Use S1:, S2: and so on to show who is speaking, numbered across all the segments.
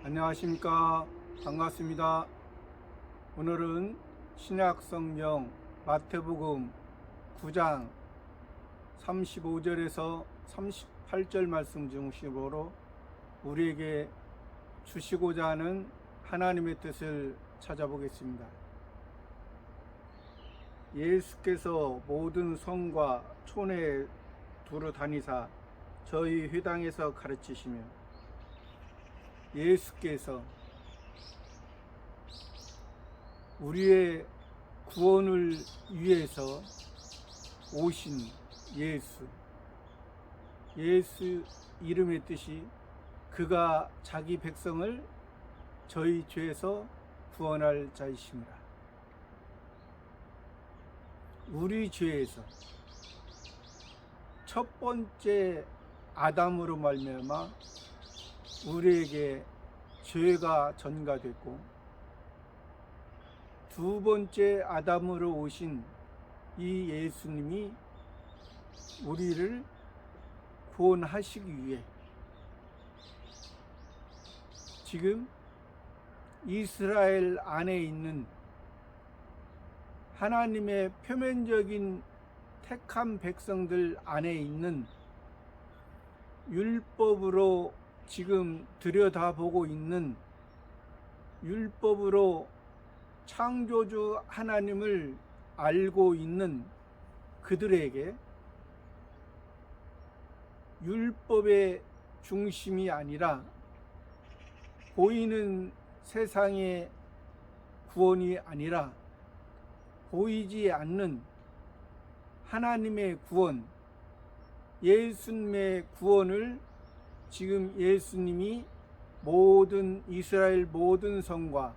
S1: 안녕하십니까. 반갑습니다. 오늘은 신약성경 마태복음 9장 35절에서 38절 말씀 중심으로 우리에게 주시고자 하는 하나님의 뜻을 찾아보겠습니다. 예수께서 모든 성과 촌에 두루 다니사 저희 회당에서 가르치시며, 예수께서 우리의 구원을 위해서 오신 예수 이름의 뜻이 그가 자기 백성을 저희 죄에서 구원할 자이십니다. 우리 죄에서 첫 번째 아담으로 말미암아 우리에게 죄가 전가됐고, 두 번째 아담으로 오신 이 예수님이 우리를 구원하시기 위해 지금 이스라엘 안에 있는 하나님의 표면적인 택한 백성들 안에 있는 율법으로 지금 들여다보고 있는, 율법으로 창조주 하나님을 알고 있는 그들에게 율법의 중심이 아니라 보이는 세상의 구원이 아니라 보이지 않는 하나님의 구원, 예수님의 구원을 지금 예수님이 모든 이스라엘 모든 성과,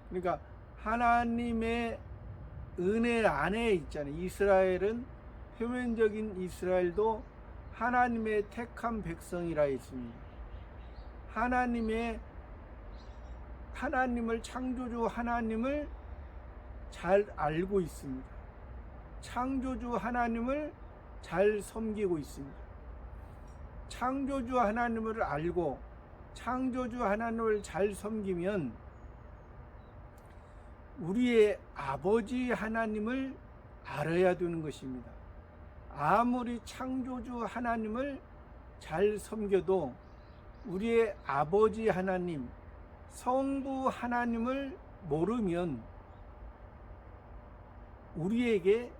S1: 그러니까 하나님의 은혜 안에 있잖아요. 이스라엘은 표면적인 이스라엘도 하나님의 택한 백성이라 했습니다. 하나님을 창조주 하나님을 잘 알고 있습니다. 창조주 하나님을 잘 섬기고 있습니다. 창조주 하나님을 알고 창조주 하나님을 잘 섬기면 우리의 아버지 하나님을 알아야 되는 것입니다. 아무리 창조주 하나님을 잘 섬겨도 우리의 아버지 하나님, 성부 하나님을 모르면 우리에게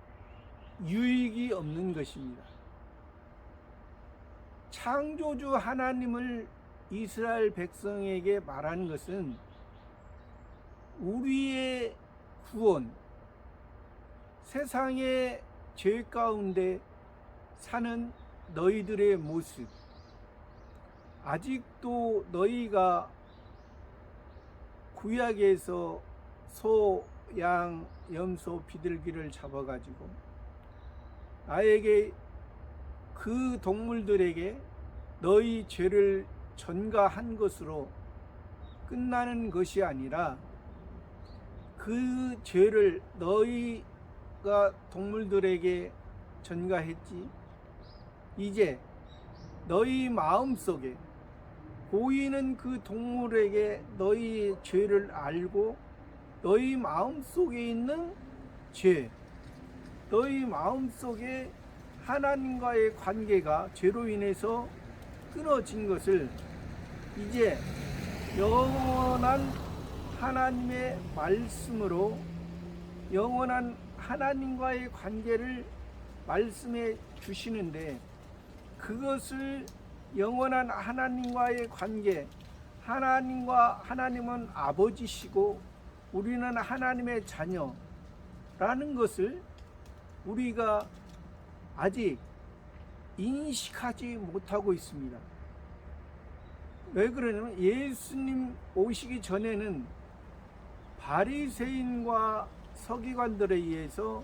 S1: 유익이 없는 것입니다. 창조주 하나님을 이스라엘 백성에게 말하는 것은 우리의 구원, 세상의 죄 가운데 사는 너희들의 모습, 아직도 너희가 구약에서 소, 양, 염소, 비둘기를 잡아가지고 나에게 그 동물들에게 너희 죄를 전가한 것으로 끝나는 것이 아니라 그 죄를 너희가 동물들에게 전가했지, 이제 너희 마음속에 보이는 그 동물에게 너희 죄를 알고 너희 마음속에 있는 죄, 너희 마음속에 하나님과의 관계가 죄로 인해서 끊어진 것을 이제 영원한 하나님의 말씀으로 영원한 하나님과의 관계를 말씀해 주시는데, 그것을 영원한 하나님과의 관계, 하나님은 아버지시고 우리는 하나님의 자녀라는 것을 우리가 아직 인식하지 못하고 있습니다. 왜 그러냐면 예수님 오시기 전에는 바리새인과 서기관들에 의해서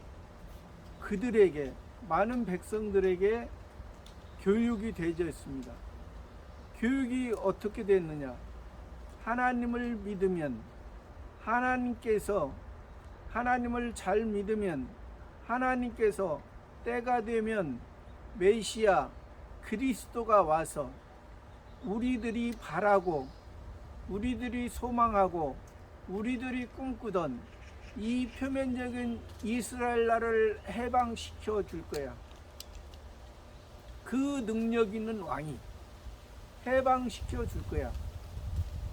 S1: 그들에게, 많은 백성들에게 교육이 되어졌습니다. 교육이 어떻게 됐느냐? 하나님을 믿으면, 하나님께서 하나님을 잘 믿으면 하나님께서 때가 되면 메시아 그리스도가 와서 우리들이 바라고 우리들이 소망하고 우리들이 꿈꾸던 이 표면적인 이스라엘 나라를 해방시켜 줄 거야. 그 능력 있는 왕이 해방시켜 줄 거야.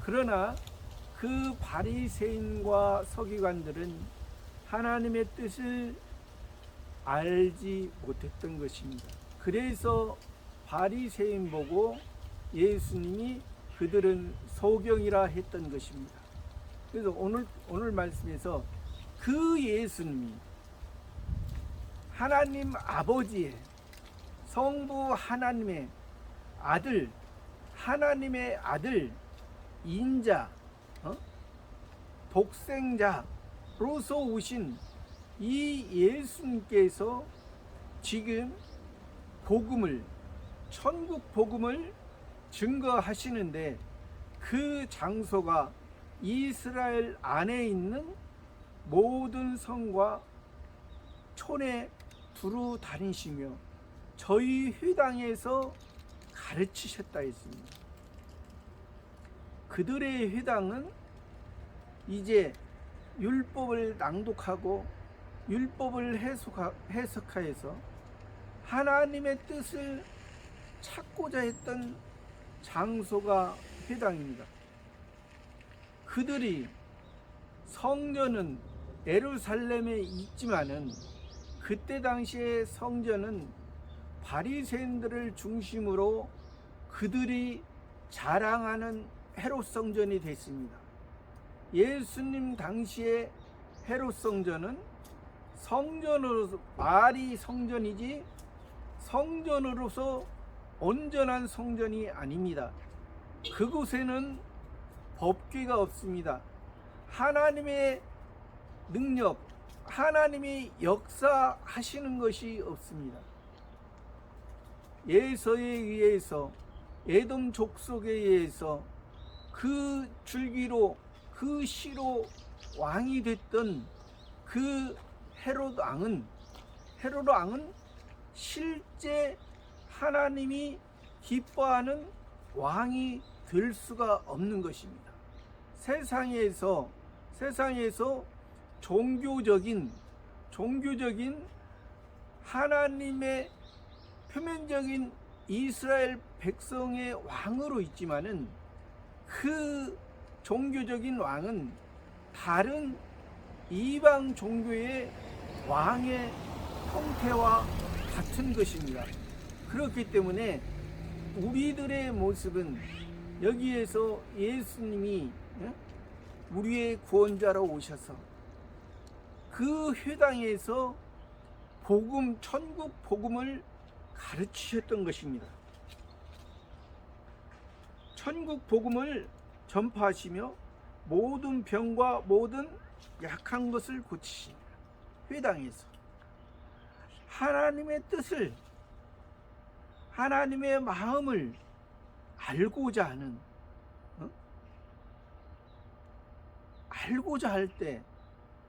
S1: 그러나 그 바리새인과 서기관들은 하나님의 뜻을 알지 못했던 것입니다. 그래서 바리새인 보고 예수님이 그들은 소경이라 했던 것입니다. 그래서 오늘 말씀에서 그 예수님이 하나님 아버지의 성부 하나님의 아들, 하나님의 아들, 인자, 독생자로서 오신 이 예수님께서 지금 복음을, 천국 복음을 증거하시는데 그 장소가 이스라엘 안에 있는 모든 성과 촌에 두루 다니시며 저희 회당에서 가르치셨다 했습니다. 그들의 회당은 이제 율법을 낭독하고 율법을 해석하여서 하나님의 뜻을 찾고자 했던 장소가 회당입니다. 그들이 성전은 예루살렘에 있지만은 그때 당시에 성전은 바리새인들을 중심으로 그들이 자랑하는 헤롯 성전이 됐습니다. 예수님 당시에 헤롯 성전은 성전으로서 말이 성전이지 성전으로서 온전한 성전이 아닙니다. 그곳에는 법궤가 없습니다. 하나님의 능력, 하나님이 역사하시는 것이 없습니다. 예서에 의해서 에돔 족속에 의해서 그 줄기로 그 씨로 왕이 됐던 그 헤롯 왕은 실제 하나님이 기뻐하는 왕이 될 수가 없는 것입니다. 세상에서 종교적인 하나님의 표면적인 이스라엘 백성의 왕으로 있지만은 그 종교적인 왕은 다른 이방 종교의 왕의 형태와 같은 것입니다. 그렇기 때문에 우리들의 모습은 여기에서 예수님이 우리의 구원자로 오셔서 그 회당에서 천국 복음을 가르치셨던 것입니다. 천국 복음을 전파하시며 모든 병과 모든 약한 것을 고치십니다. 회당에서 하나님의 뜻을, 하나님의 마음을 알고자 하는, 알고자 할 때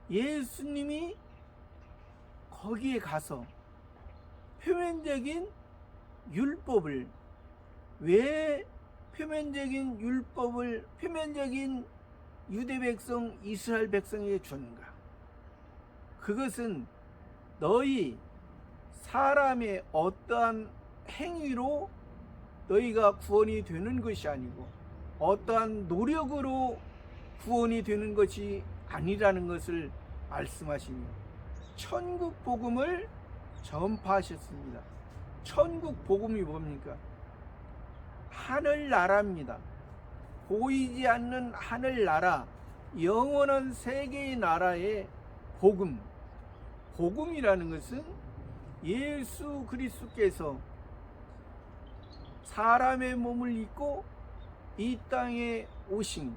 S1: 예수님이 거기에 가서 표면적인 율법을, 왜 표면적인 율법을 표면적인 유대 백성, 이스라엘 백성에게 주는가? 그것은 너희 사람의 어떠한 행위로 너희가 구원이 되는 것이 아니고 어떠한 노력으로 구원이 되는 것이 아니라는 것을 말씀하시며 천국 복음을 전파하셨습니다. 천국 복음이 뭡니까? 하늘나라입니다. 보이지 않는 하늘나라, 영원한 세계의 나라의 복음. 복음이라는 것은 예수 그리스도께서 사람의 몸을 입고 이 땅에 오신,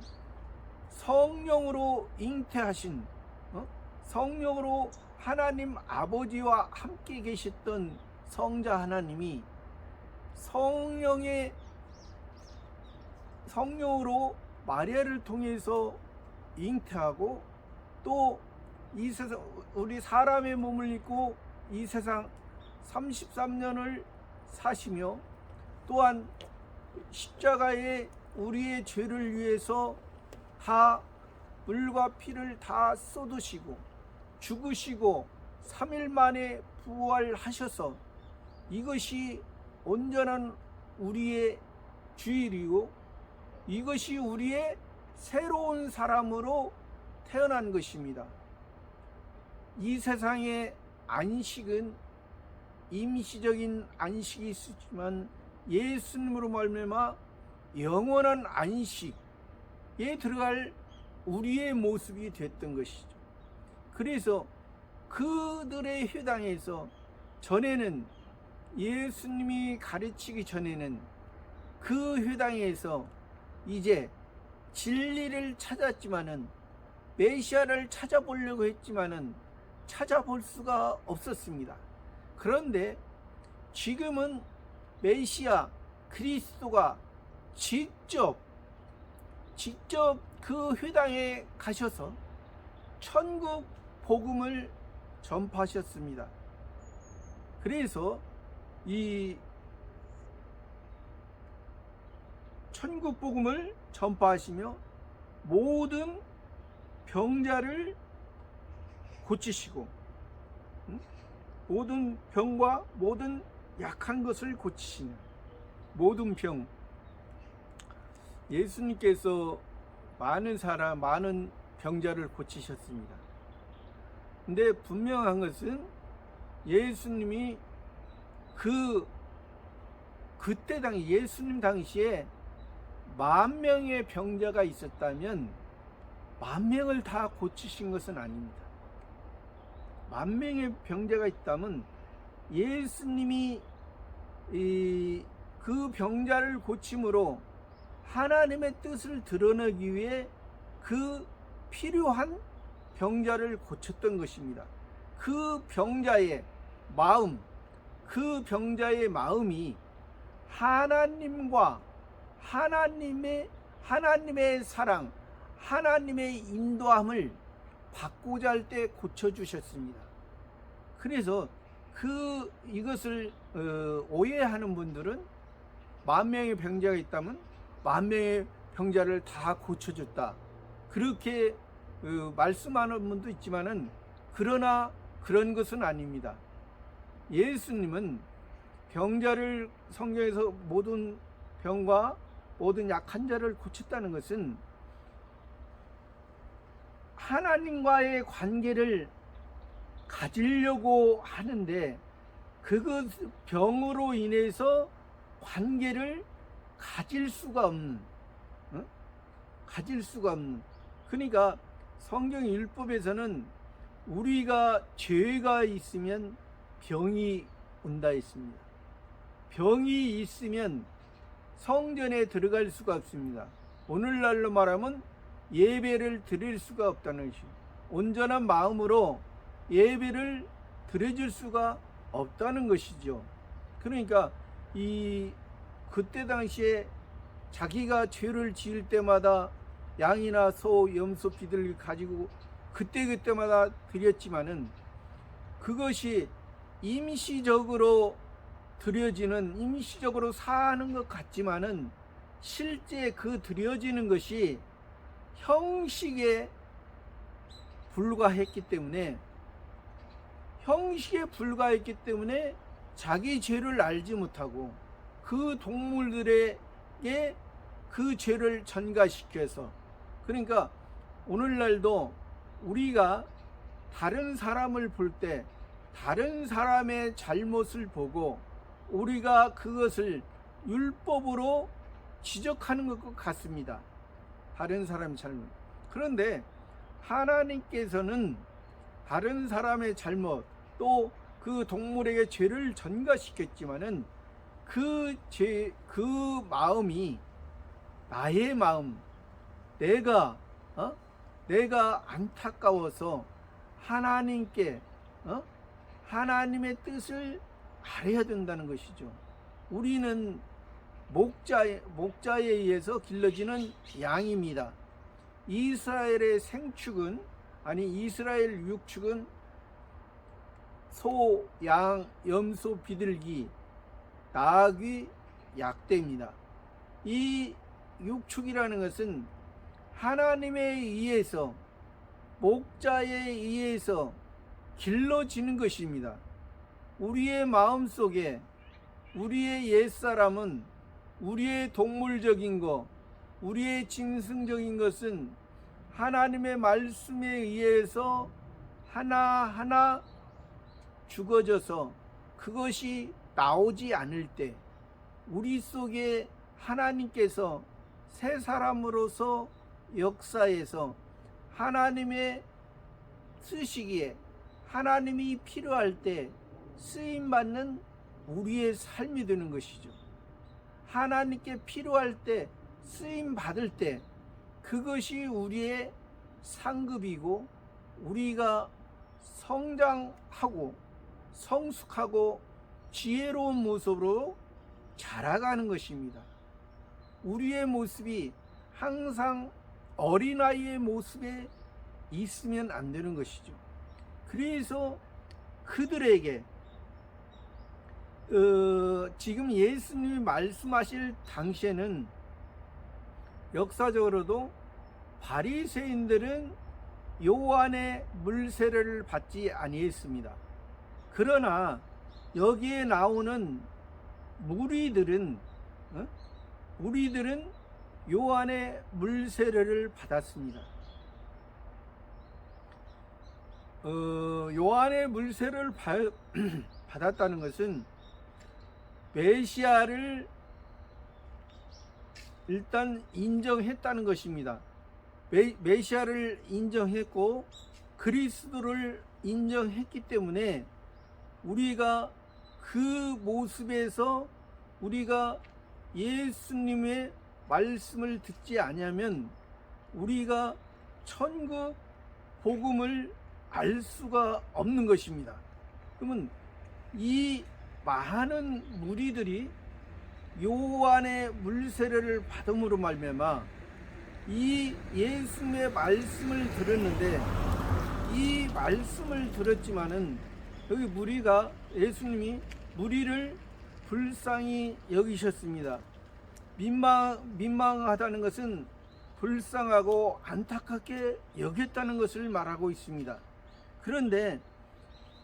S1: 성령으로 잉태하신, 성령으로 하나님 아버지와 함께 계셨던 성자 하나님이 성령으로 마리아를 통해서 잉태하고 또 이 세상, 우리 사람의 몸을 입고 이 세상 33년을 사시며 또한 십자가에 우리의 죄를 위해서 다 물과 피를 다 쏟으시고 죽으시고 3일 만에 부활하셔서 이것이 온전한 우리의 주일이고 이것이 우리의 새로운 사람으로 태어난 것입니다. 이 세상의 안식은 임시적인 안식이 있지만 예수님으로 말미암아 영원한 안식에 들어갈 우리의 모습이 됐던 것이죠. 그래서 그들의 회당에서 전에는 예수님이 가르치기 전에는 그 회당에서 이제 진리를 찾았지만은 메시아를 찾아보려고 했지만은 찾아볼 수가 없었습니다. 그런데 지금은 메시아 그리스도가 직접 그 회당에 가셔서 천국 복음을 전파하셨습니다. 그래서 이 천국 복음을 전파하시며 모든 병자를 고치시고 모든 병과 모든 약한 것을 고치시는 모든 병. 예수님께서 많은 병자를 고치셨습니다. 근데 분명한 것은 예수님이 그때 당시 예수님 당시에 10,000명의 병자가 있었다면 10,000명을 다 고치신 것은 아닙니다. 10,000명의 병자가 있다면 예수님이 그 병자를 고침으로 하나님의 뜻을 드러내기 위해 그 필요한 병자를 고쳤던 것입니다. 그 병자의 마음이 하나님과 하나님의 사랑, 하나님의 인도함을 받고자 할 때 고쳐주셨습니다. 그래서 이것을 오해하는 분들은 10,000명의 병자가 있다면 10,000명의 병자를 다 고쳐줬다, 그렇게 말씀하는 분도 있지만은 그러나 그런 것은 아닙니다. 예수님은 병자를 성경에서 모든 병과 모든 약한 자를 고쳤다는 것은 하나님과의 관계를 가지려고 하는데 그것 병으로 인해서 관계를 가질 수가 없는 그러니까 성경 율법에서는 우리가 죄가 있으면 병이 온다 했습니다. 병이 있으면 성전에 들어갈 수가 없습니다. 오늘날로 말하면 예배를 드릴 수가 없다는 것입니다. 온전한 마음으로 예배를 드려줄 수가 없다는 것이죠. 그러니까 그때 당시에 자기가 죄를 지을 때마다 양이나 소, 염소, 비둘기 가지고 그때마다 드렸지만은 그것이 임시적으로 사는 것 같지만은 실제 그 드려지는 것이 형식에 불과했기 때문에 자기 죄를 알지 못하고 그 동물들에게 그 죄를 전가시켜서, 그러니까 오늘날도 우리가 다른 사람을 볼 때 다른 사람의 잘못을 보고 우리가 그것을 율법으로 지적하는 것 같습니다. 다른 사람의 잘못. 그런데 하나님께서는 다른 사람의 잘못, 또 그 동물에게 죄를 전가시켰지만은 그 마음이 나의 마음, 내가 안타까워서 하나님의 뜻을 알아야 된다는 것이죠. 우리는 목자에 의해서 길러지는 양입니다. 이스라엘 육축은 소, 양, 염소, 비둘기, 나귀, 약대입니다. 이 육축이라는 것은 하나님에 의해서, 목자에 의해서 길러지는 것입니다. 우리의 마음속에 우리의 옛사람은, 우리의 동물적인 것, 우리의 짐승적인 것은 하나님의 말씀에 의해서 하나하나 죽어져서 그것이 나오지 않을 때, 우리 속에 하나님께서 새 사람으로서 역사에서 하나님의 쓰시기에, 하나님이 필요할 때 쓰임받는 우리의 삶이 되는 것이죠. 하나님께 필요할 때, 쓰임받을 때, 그것이 우리의 상급이고, 우리가 성장하고 성숙하고 지혜로운 모습으로 자라가는 것입니다. 우리의 모습이 항상 어린아이의 모습에 있으면 안 되는 것이죠. 그래서 그들에게 지금 예수님이 말씀하실 당시에는 역사적으로도 바리새인들은 요한의 물세례를 받지 아니했습니다. 그러나 여기에 나오는 무리들은 요한의 물세례를 받았습니다. 요한의 물세례를 받았다는 것은 메시아를 일단 인정했다는 것입니다. 메시아를 인정했고 그리스도를 인정했기 때문에 우리가 그 모습에서 우리가 예수님의 말씀을 듣지 아니하면 우리가 천국 복음을 알 수가 없는 것입니다. 그러면 이 많은 무리들이 요한의 물세례를 받음으로 말미암아 이 예수님의 말씀을 들었는데, 이 말씀을 들었지만은 여기 무리가, 예수님이 무리를 불쌍히 여기셨습니다. 민망하다는 것은 불쌍하고 안타깝게 여겼다는 것을 말하고 있습니다. 그런데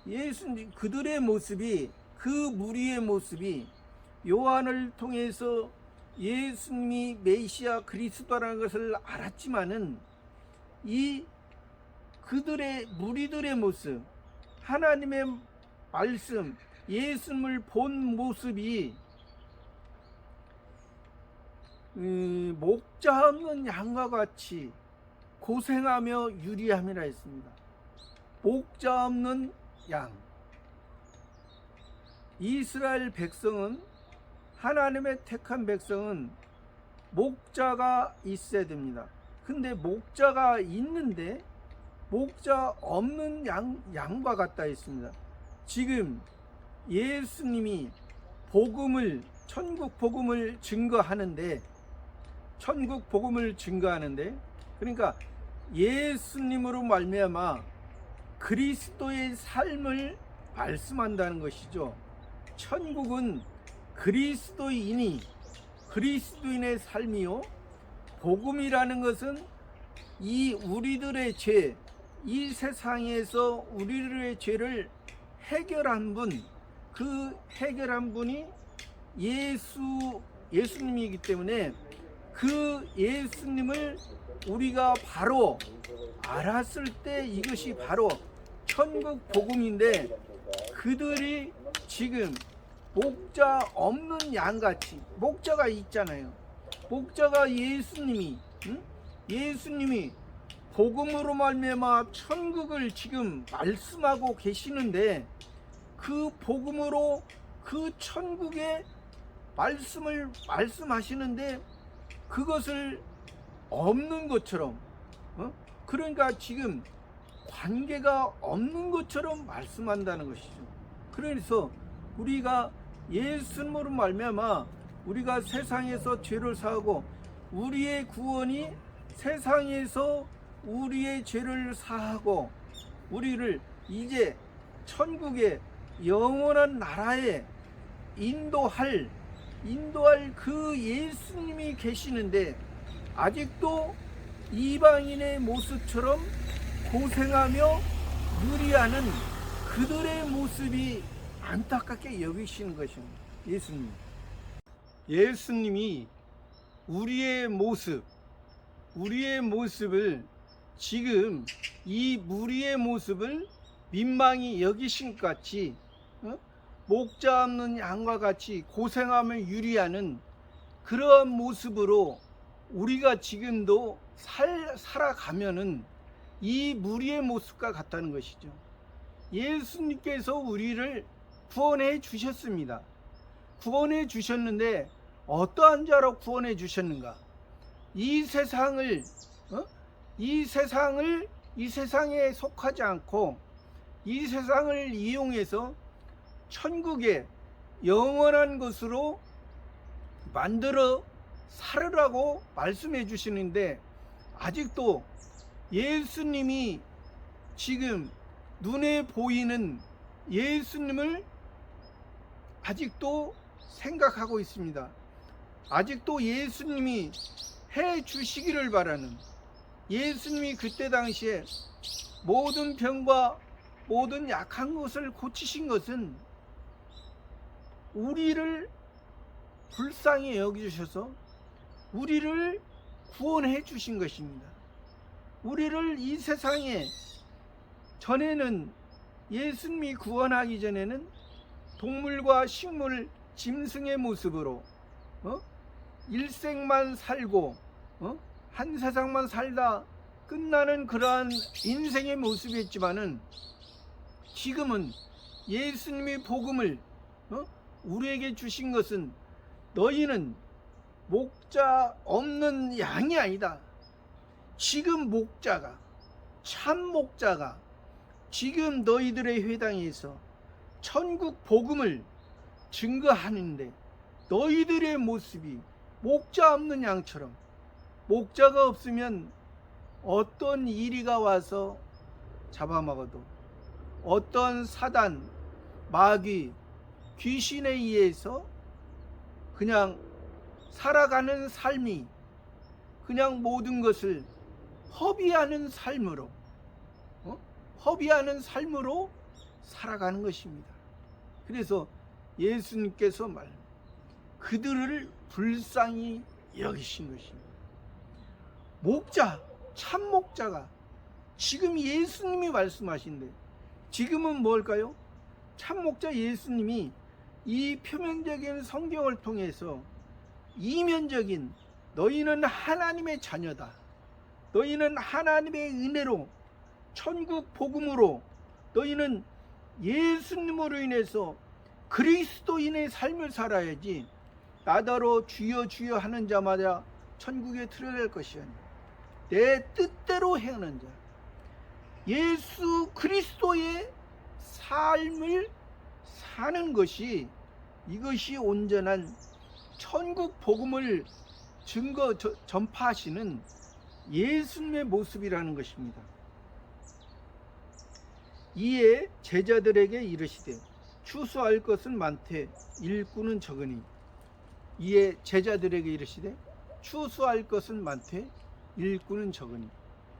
S1: 예수님, 그들의 모습이, 그 무리의 모습이 요한을 통해서 예수님이 메시아 그리스도라는 것을 알았지만은 이 그들의 무리들의 모습, 하나님의 말씀, 예수님을 본 모습이 목자 없는 양과 같이 고생하며 유리함이라 했습니다. 목자 없는 양. 이스라엘 백성은, 하나님의 택한 백성은 목자가 있어야 됩니다. 근데 목자가 있는데 목자 없는 양과 같다 했습니다. 지금 예수님이 복음을, 천국 복음을 증거하는데, 그러니까 예수님으로 말미암아 그리스도의 삶을 말씀한다는 것이죠. 천국은 그리스도인의 삶이요, 복음이라는 것은 이 우리들의 죄, 이 세상에서 우리들의 죄를 해결한 분, 그 해결한 분이 예수님이기 때문에 그 예수님을 우리가 바로 알았을 때 이것이 바로 천국 복음인데, 그들이 지금 목자 없는 양같이, 목자가 있잖아요. 목자가 예수님이 복음으로 말미암아 천국을 지금 말씀하고 계시는데, 그 복음으로 그 천국의 말씀을 말씀하시는데 그것을 없는 것처럼, 그러니까 지금 관계가 없는 것처럼 말씀한다는 것이죠. 그래서 우리가 예수님으로 말미암아 우리가 세상에서 죄를 사하고, 우리의 구원이 세상에서 우리의 죄를 사하고 우리를 이제 천국의 영원한 나라에 인도할 그 예수님이 계시는데, 아직도 이방인의 모습처럼 고생하며 누리하는 그들의 모습이 안타깝게 여기시는 것입니다. 예수님이 우리의 모습을 지금 이 무리의 모습을 민망히 여기신 것 같이 목자 없는 양과 같이 고생하며 유리하는 그러한 모습으로 우리가 지금도 살아가면은 이 무리의 모습과 같다는 것이죠. 예수님께서 우리를 구원해 주셨습니다. 구원해 주셨는데 어떠한 자로 구원해 주셨는가? 이 세상에 속하지 않고 이 세상을 이용해서 천국의 영원한 것으로 만들어 살으라고 말씀해 주시는데, 아직도 예수님이 지금 눈에 보이는 예수님을 아직도 생각하고 있습니다. 아직도 예수님이 해 주시기를 바라는, 예수님이 그때 당시에 모든 병과 모든 약한 것을 고치신 것은 우리를 불쌍히 여기주셔서 우리를 구원해 주신 것입니다. 우리를 이 세상에 전에는, 예수님이 구원하기 전에는 동물과 식물, 짐승의 모습으로 일생만 살고 한 세상만 살다 끝나는 그러한 인생의 모습이었지만은, 지금은 예수님이 복음을 우리에게 주신 것은 너희는 목자 없는 양이 아니다. 지금 목자가, 참 목자가 지금 너희들의 회당에서 천국 복음을 증거하는데, 너희들의 모습이 목자 없는 양처럼, 목자가 없으면 어떤 이리가 와서 잡아먹어도, 어떤 사단, 마귀, 귀신에 의해서 그냥 살아가는 삶이 그냥 모든 것을 허비하는 삶으로 살아가는 것입니다. 그래서 예수님께서 그들을 불쌍히 여기신 것입니다. 목자, 참 목자가 지금 예수님이 말씀하신데, 지금은 뭘까요? 참 목자 예수님이 이 표면적인 성경을 통해서 이면적인, 너희는 하나님의 자녀다, 너희는 하나님의 은혜로, 천국 복음으로, 너희는 예수님으로 인해서 그리스도인의 삶을 살아야지 나더러 주여 주여 하는 자마다 천국에 들어갈 것이 아니라 내 뜻대로 행하는 자, 예수 그리스도의 삶을 사는 것이, 이것이 온전한 천국 복음을 전파하시는 예수님의 모습이라는 것입니다. 이에 제자들에게 이르시되 추수할 것은 많되 일꾼은 적으니. 이에 제자들에게 이르시되 추수할 것은 많되 일꾼은 적으니.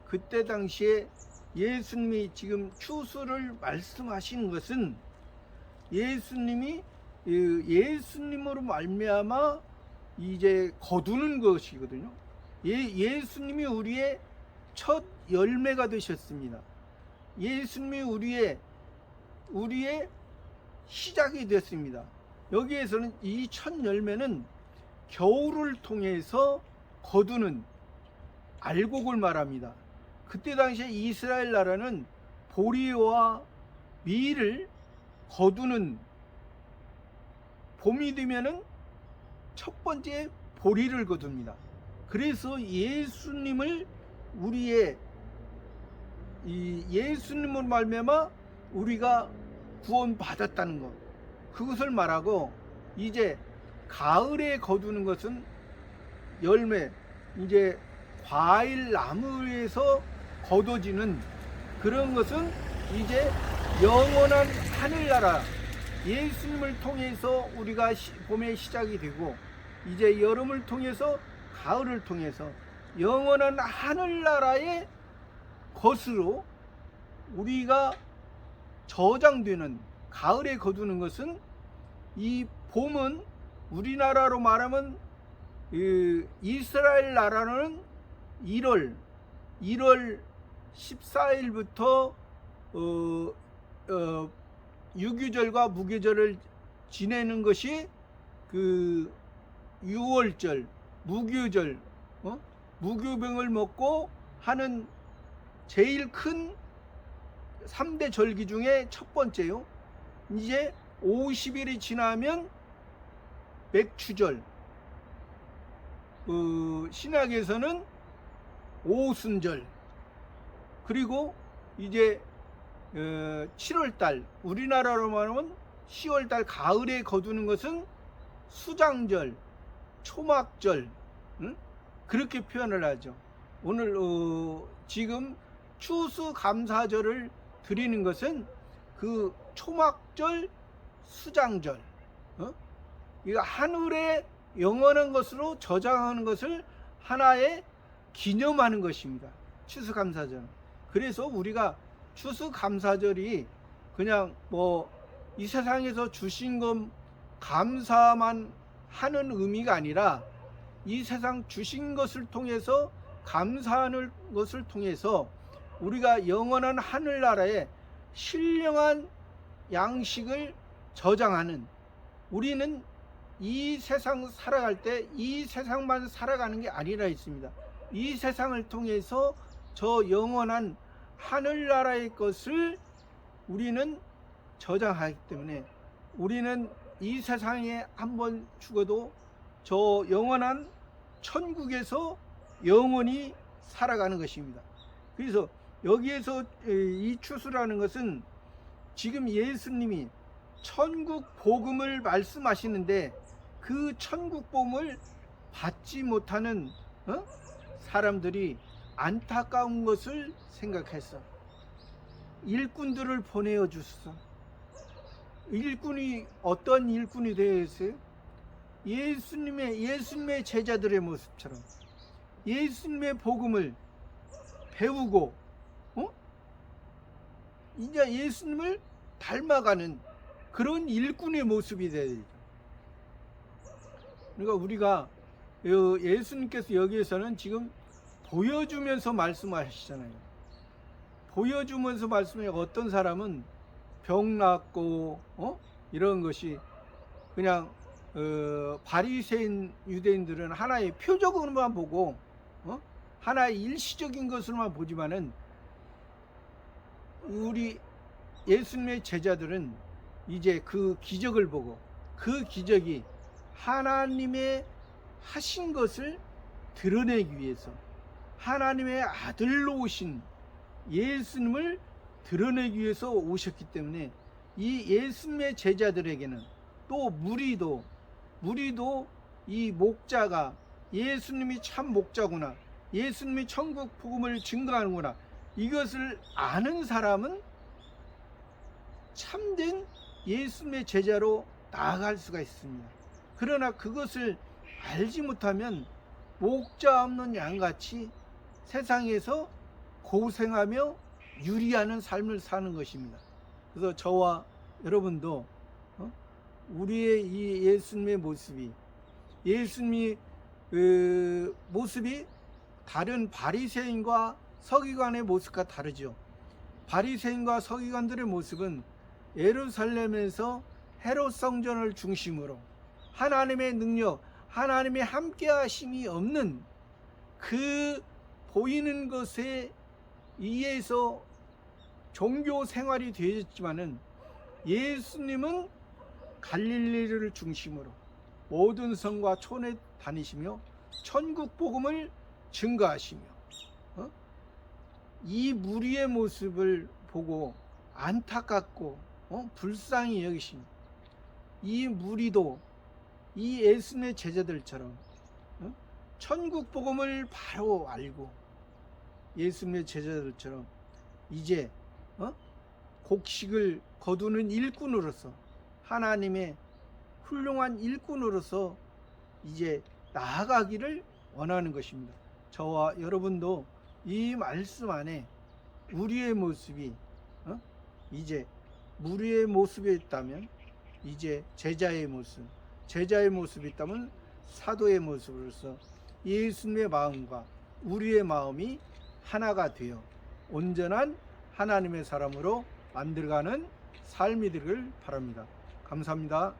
S1: 그때 당시에 예수님이 지금 추수를 말씀하신 것은 예수님이 예수님으로 말미암아 이제 거두는 것이거든요. 예수님이 우리의 첫 열매가 되셨습니다. 예수님이 우리의 시작이 됐습니다. 여기에서는 이 첫 열매는 겨울을 통해서 거두는 알곡을 말합니다. 그때 당시에 이스라엘 나라는 보리와 밀을 거두는, 봄이 되면은 첫 번째 보리를 거둡니다. 그래서 예수님을 예수님으로 말미암아 우리가 구원받았다는 것, 그것을 말하고, 이제 가을에 거두는 것은 열매, 이제 과일 나무에서 거둬지는 그런 것은 이제 영원한 하늘나라, 예수님을 통해서 우리가 봄의 시작이 되고, 이제 여름을 통해서, 가을을 통해서 영원한 하늘나라의 것으로 우리가 저장되는, 가을에 거두는 것은, 이 봄은 우리나라로 말하면 이스라엘 나라는 1월 14일부터 유교절과 무교절을 지내는 것이 그 6월절 무교절, 무교병을 먹고 하는 제일 큰 3대 절기 중에 첫 번째요. 이제 50일이 지나면 맥추절, 신약에서는 오순절, 그리고 이제 7월달, 우리나라로 말하면 10월달 가을에 거두는 것은 수장절, 초막절, 그렇게 표현을 하죠. 오늘 지금 추수감사절을 드리는 것은 그 초막절, 수장절, 이거 하늘의 영원한 것으로 저장하는 것을 하나의 기념하는 것입니다. 추수감사절. 그래서 우리가 추수감사절이 그냥 뭐 이 세상에서 주신 것 감사만 하는 의미가 아니라, 이 세상 주신 것을 통해서, 감사하는 것을 통해서 우리가 영원한 하늘나라에 신령한 양식을 저장하는, 우리는 이 세상 살아갈 때 이 세상만 살아가는 게 아니라 있습니다. 이 세상을 통해서 저 영원한 하늘나라의 것을 우리는 저장하기 때문에, 우리는 이 세상에 한번 죽어도 저 영원한 천국에서 영원히 살아가는 것입니다. 그래서 여기에서 이 추수라는 것은 지금 예수님이 천국 복음을 말씀하시는데, 그 천국 복음을 받지 못하는 사람들이 안타까운 것을 생각했어. 일꾼들을 보내어 주소서. 일꾼이 어떤 일꾼이 되었어요? 예수님의 제자들의 모습처럼 예수님의 복음을 배우고 이제 예수님을 닮아가는 그런 일꾼의 모습이 되야 되죠. 그러니까 우리가 예수님께서 여기에서는 지금 보여주면서 말씀하시잖아요. 보여주면서 말씀해. 어떤 사람은 병 낫고 이런 것이 그냥 바리새인 유대인들은 하나의 표적으로만 보고 하나의 일시적인 것으로만 보지만은, 우리 예수님의 제자들은 이제 그 기적을 보고, 그 기적이 하나님의 하신 것을 드러내기 위해서, 하나님의 아들로 오신 예수님을 드러내기 위해서 오셨기 때문에, 이 예수님의 제자들에게는, 또 무리도 이 목자가 예수님이 참 목자구나, 예수님이 천국 복음을 증거하는구나, 이것을 아는 사람은 참된 예수님의 제자로 나아갈 수가 있습니다. 그러나 그것을 알지 못하면 목자 없는 양같이 세상에서 고생하며 유리하는 삶을 사는 것입니다. 그래서 저와 여러분도 우리의 이 예수님의 모습이, 예수님의 모습이 다른 바리새인과 서기관의 모습과 다르죠. 바리새인과 서기관들의 모습은 예루살렘에서 헤롯 성전을 중심으로 하나님의 능력, 하나님의 함께하심이 없는 그 보이는 것에 의해서 종교 생활이 되었지만은, 예수님은 갈릴리를 중심으로 모든 성과 촌에 다니시며 천국 복음을 증거하시며, 이 무리의 모습을 보고 안타깝고 불쌍히 여기신 이 무리도 이 예수님의 제자들처럼 천국 복음을 바로 알고, 예수님의 제자들처럼 이제 곡식을 거두는 일꾼으로서, 하나님의 훌륭한 일꾼으로서 이제 나아가기를 원하는 것입니다. 저와 여러분도 이 말씀 안에 우리의 모습이 이제 무리의 모습이 있다면 이제 제자의 모습이 있다면 사도의 모습으로서 예수님의 마음과 우리의 마음이 하나가 되어 온전한 하나님의 사람으로 만들어가는 삶이 되기를 바랍니다. 감사합니다.